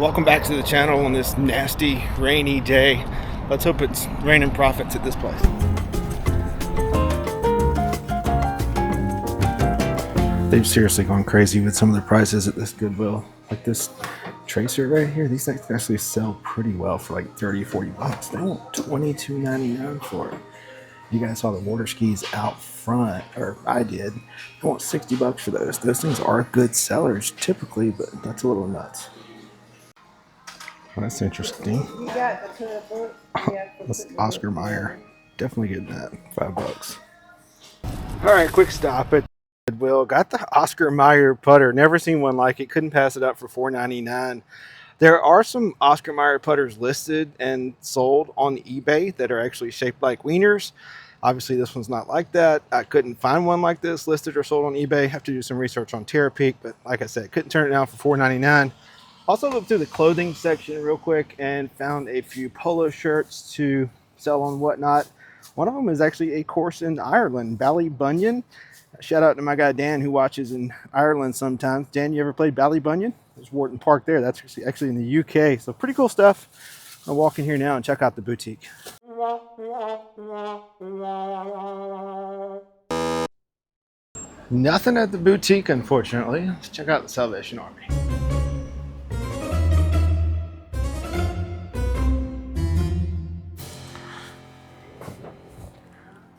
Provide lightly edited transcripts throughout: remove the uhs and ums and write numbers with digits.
Welcome back to the channel on this nasty rainy day. Let's hope it's raining profits at this place. They've seriously gone crazy with some of the prices at this Goodwill. Like this tracer right here, these things actually sell pretty well for like 30-40 bucks. They want $22.99 for it. You guys saw the water skis out front, or I did. I want 60 bucks for those. Those things are good sellers typically, but that's a little nuts. Well, that's interesting. That's Oscar Mayer. Definitely getting that. $5. All right, quick stop at Goodwill. Got the Oscar Mayer putter. Never seen one like it. Couldn't pass it up for $4.99. There are some Oscar Mayer putters listed and sold on eBay that are actually shaped like wieners. Obviously, this one's not like that. I couldn't find one like this listed or sold on eBay. Have to do some research on Terapeak, but like I said, couldn't turn it down for $4.99. Also looked through the clothing section real quick and found a few polo shirts to sell on Whatnot. One of them is actually a course in Ireland, Ballybunion. Shout out to my guy Dan who watches in Ireland sometimes. Dan, you ever played Ballybunion? There's Wharton Park there. That's actually in the UK. So pretty cool stuff. I'll walk in here now and check out the boutique. Nothing at the boutique, unfortunately. Let's check out the Salvation Army.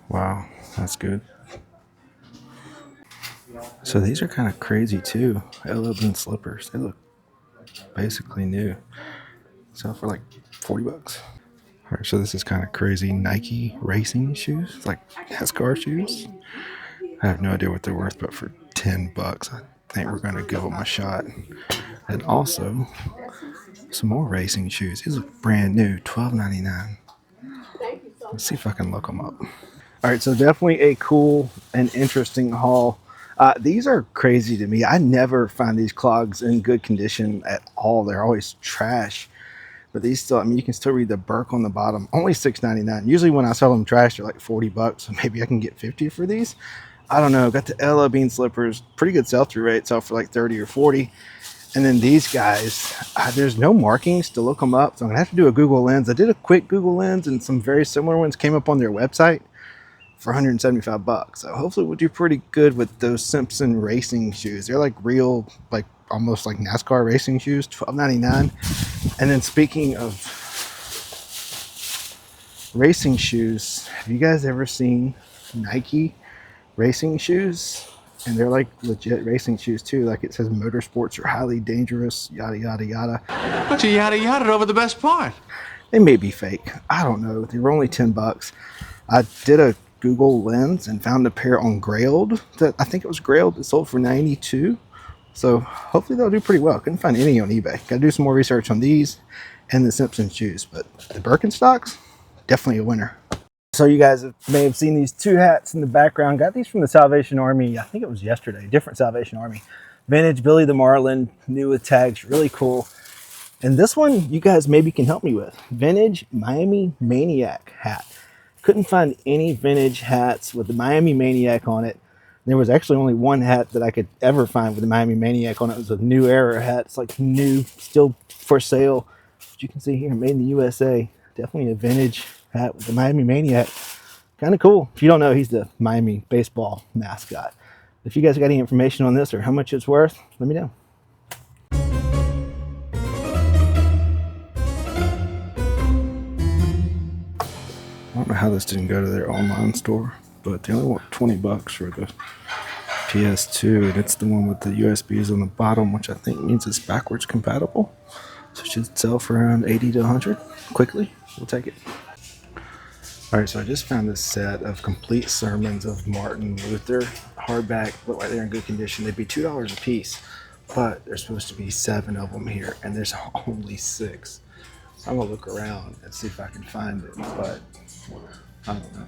Wow, that's good. So these are kind of crazy too. LL Bean slippers. They look basically new. Sell for like 40 bucks. All right, so this is kind of crazy. Nike racing shoes, it's like NASCAR shoes. I have no idea what they're worth, but for 10 bucks, I think we're going to give them a shot. And also some more racing shoes. These look brand new, $12.99. Let's see if I can look them up. All right, so definitely a cool and interesting haul. These are crazy to me. I never find these clogs in good condition at all. They're always trash. But these still, I mean, you can still read the Burke on the bottom. Only $6.99. Usually when I sell them trash, they're like 40 bucks. So maybe I can get 50 for these. I don't know. Got the LL Bean slippers. Pretty good sell-through rate. Sell for like 30 or 40. And then these guys, there's no markings to look them up. So I'm going to have to do a Google Lens. I did a quick Google Lens and some very similar ones came up on their website for 175 bucks. So hopefully we'll do pretty good with those Simpson racing shoes. They're like real, like almost like NASCAR racing shoes, $12.99. And then speaking of racing shoes, have you guys ever seen Nike racing shoes? And they're like legit racing shoes too. Like it says motorsports are highly dangerous, yada, yada, yada. But you yada yada over the best part. They may be fake. I don't know. They were only 10 bucks. I did a Google Lens and found a pair on Grailed that I think it was Grailed. It sold for $92. So hopefully they'll do pretty well. Couldn't find any on eBay. Got to do some more research on these and the Simpson shoes. But the Birkenstocks, definitely a winner. So you guys may have seen these two hats in the background. Got these from the Salvation Army. I think it was yesterday. Different Salvation Army. Vintage Billy the Marlin. New with tags. Really cool. And this one you guys maybe can help me with. Vintage Miami Maniac hat. Couldn't find any vintage hats with the Miami Maniac on it. There was actually only one hat that I could ever find with the Miami Maniac on it. It was a New Era hat. It's like new, still for sale. As you can see here, made in the USA. Definitely a vintage hat with the Miami Maniac. Kind of cool. If you don't know, he's the Miami baseball mascot. If you guys got any information on this or how much it's worth, let me know. I don't know how this didn't go to their online store, but they only want 20 bucks for the PS2, and it's the one with the USBs on the bottom, which I think means it's backwards compatible. So it should sell for around 80 to 100 quickly. We'll take it. All right, so I just found this set of complete sermons of Martin Luther, hardback, but right there in good condition. They'd be $2 a piece, but there's supposed to be 7 of them here, and there's only 6. So I'm gonna look around and see if I can find it, but I don't know.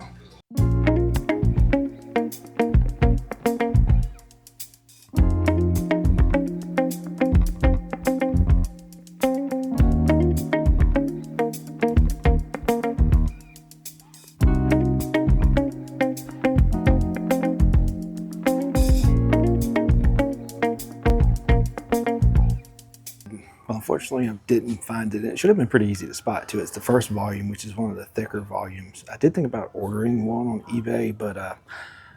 unfortunately, I didn't find it. It should have been pretty easy to spot too. It's the first volume, which is one of the thicker volumes. I did think about ordering one on eBay, but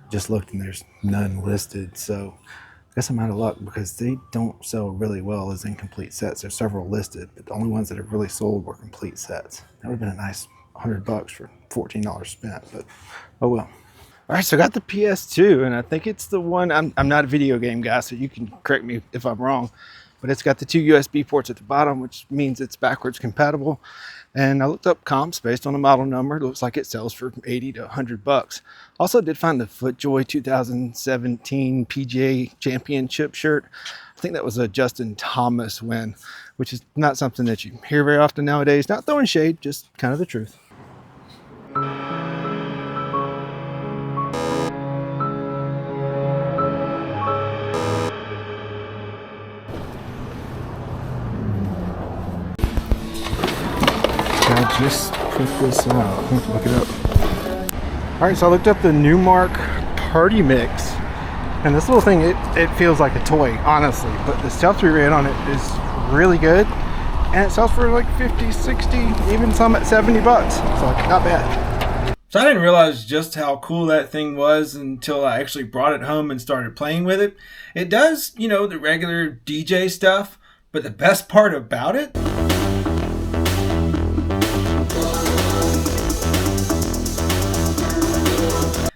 just looked and there's none listed. So I guess I'm out of luck because they don't sell really well as incomplete sets. There's several listed, but the only ones that have really sold were complete sets. That would have been a nice $100 for $14 spent, but oh well. All right, so I got the PS2, and I think it's the one. I'm not a video game guy, so you can correct me if I'm wrong, but it's got the 2 USB ports at the bottom, which means it's backwards compatible. And I looked up comps based on the model number. It looks like it sells for 80 to $100. Also did find the FootJoy 2017 PGA Championship shirt. I think that was a Justin Thomas win, which is not something that you hear very often nowadays. Not throwing shade, just kind of the truth. I just put this out. I have to look it up. All right, so I looked up the Newmark Party Mix, and this little thing, it feels like a toy, honestly, but the sell-through rate on it is really good, and it sells for like 50, 60, even some at $70, so not bad. So I didn't realize just how cool that thing was until I actually brought it home and started playing with it. It does, you know, the regular DJ stuff, but the best part about it,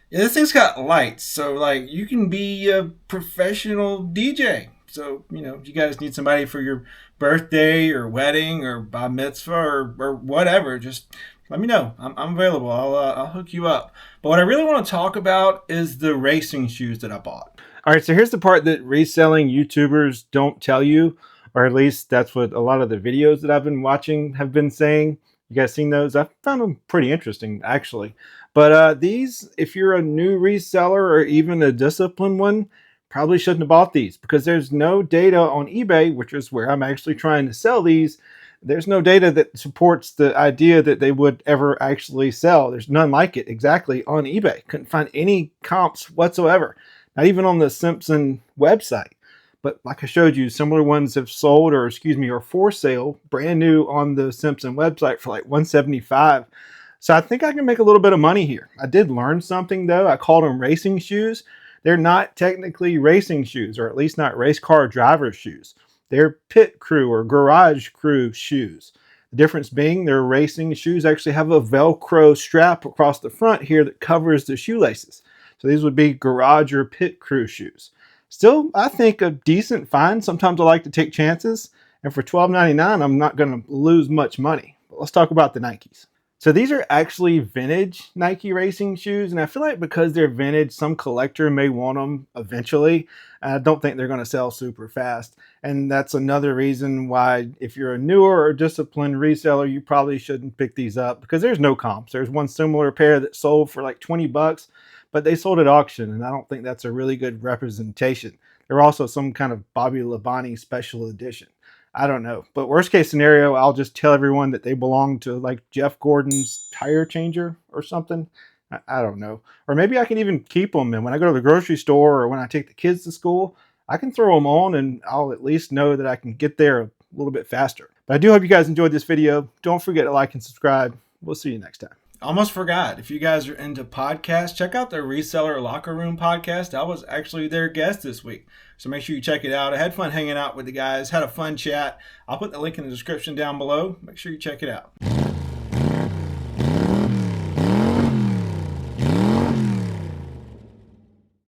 yeah, this thing's got lights, so like you can be a professional DJ. So, you know, you guys need somebody for your birthday or wedding or bar mitzvah or whatever, just let me know. I'm available. I'll hook you up. But what I really want to talk about is the racing shoes that I bought. All right, so here's the part that reselling YouTubers don't tell you, or at least that's what a lot of the videos that I've been watching have been saying. You guys seen those? I found them pretty interesting, actually. But these, if you're a new reseller or even a disciplined one, probably shouldn't have bought these because there's no data on eBay, which is where I'm actually trying to sell these. There's no data that supports the idea that they would ever actually sell. There's none like it exactly on eBay. Couldn't find any comps whatsoever, not even on the Simpson website. But like I showed you, similar ones have sold or are for sale brand new on the Simpson website for like $175. So I think I can make a little bit of money here. I did learn something though. I called them racing shoes. They're not technically racing shoes, or at least not race car driver shoes. They're pit crew or garage crew shoes. The difference being their racing shoes actually have a Velcro strap across the front here that covers the shoelaces. So these would be garage or pit crew shoes. Still, I think a decent find. Sometimes I like to take chances. And for $12.99, I'm not going to lose much money. But let's talk about the Nikes. So these are actually vintage Nike racing shoes, and I feel like because they're vintage, some collector may want them eventually. I don't think they're going to sell super fast, and that's another reason why if you're a newer or disciplined reseller, you probably shouldn't pick these up because there's no comps. There's one similar pair that sold for like $20, but they sold at auction, and I don't think that's a really good representation. They're also some kind of Bobby Labonte special edition. I don't know. But worst case scenario, I'll just tell everyone that they belong to like Jeff Gordon's tire changer or something. I don't know. Or maybe I can even keep them. And when I go to the grocery store or when I take the kids to school, I can throw them on and I'll at least know that I can get there a little bit faster. But I do hope you guys enjoyed this video. Don't forget to like and subscribe. We'll see you next time. Almost forgot. If you guys are into podcasts, check out the Reseller Locker Room podcast. I was actually their guest this week. So make sure you check it out. I had fun hanging out with the guys, had a fun chat. I'll put the link in the description down below. Make sure you check it out.